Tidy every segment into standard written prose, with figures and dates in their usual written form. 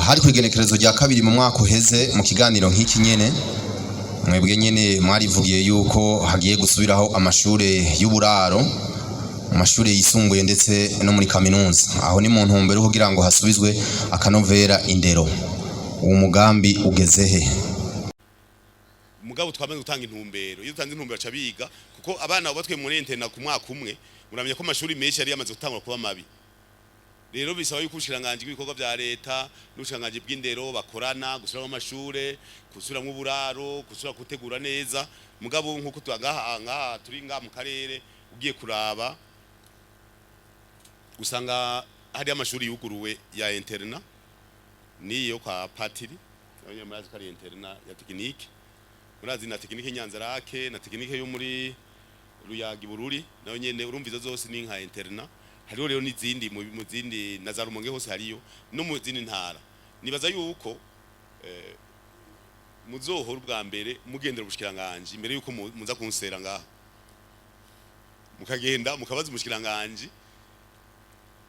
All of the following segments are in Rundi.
hari kwigenekerezo rya kabiri mu mwaka uheze mu kiganiro nk'iki nyene mwebwe nyene mwarivugiye yuko hagiye gusubiraho amashure y'uburaro, amashure yisumbuye ndetse no muri kaminuza. Aho ni mu ntumbero kugira ngo hasubizwe akanovera indero. Uwo mugambi ugeze he? Mugabo twamenye gutanga intumbero. Iyo utanze intumbero aca biga kuko abana batwe muri interna ku mwaka umwe muramye ko amashuri menshi yari yamaze gutangura kuba mabi. Rero bisaba yuko ubushiranganje bw'ibikorwa vya leta n'ubushiranganje bw'indero bakorana gusubira mu mashure, gusubira mu buraro, gusubira gutegura neza. Mugabo nkuko twagahanga turi nga mu karere ugiye kuraba usanga hari amashuri yuguruwe ya interna niyo kwa patiri abanye murazi ko ari interna ya tekinike. Murazi na tekinike Nyanzarake na tekinike yo muri Ruyagibururi nayo nyene urumvizo zose ni nka interna. Hariho rero n'izindi mu zindi na za Rumonge hose hariyo no mu zindi ntara. Nibaza yuko muzohora ubwa mbere mugendera ubushikiranganje imbere yuko muza kunsera ngaha mukagenda mukabaza umushikiranganje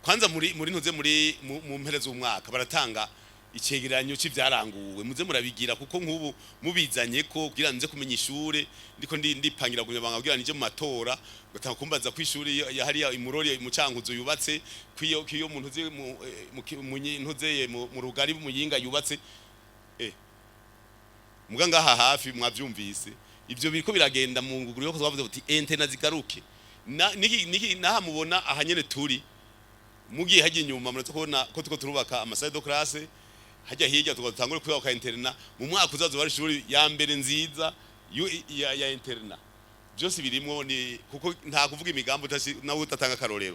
kwanza muri ntuze muri mu mperezo umwaka baratanga icegeranyo c'ivyaranguwe muze murabigira kuko nk'ubu mubizanye ko kugira nze kumenya ishure ndiko ndipangira Umunyamabanga kugira nije mu matora gatanga kumbaza ku ishure hariya imurori mu cankuzo yubatse kwiyo muntu ze mu ntuze mu rugari mu yinga yubatse muga ngaha hafi mwavyumvise ivyo biriko biragenda mu nguguru yo kuzavuze uti interna zigaruke niki naha mubona ahanyene turi mugiye haje inyuma muraza kubona ko tuko turubaka amaside de classe hajya hirya tugatangura kwubaka interna mu mwaka uzazo bari ishuri ya mbere nziza ya interna byose birimo ni kuko nta kuvuga imigambo nawe utatanga karorero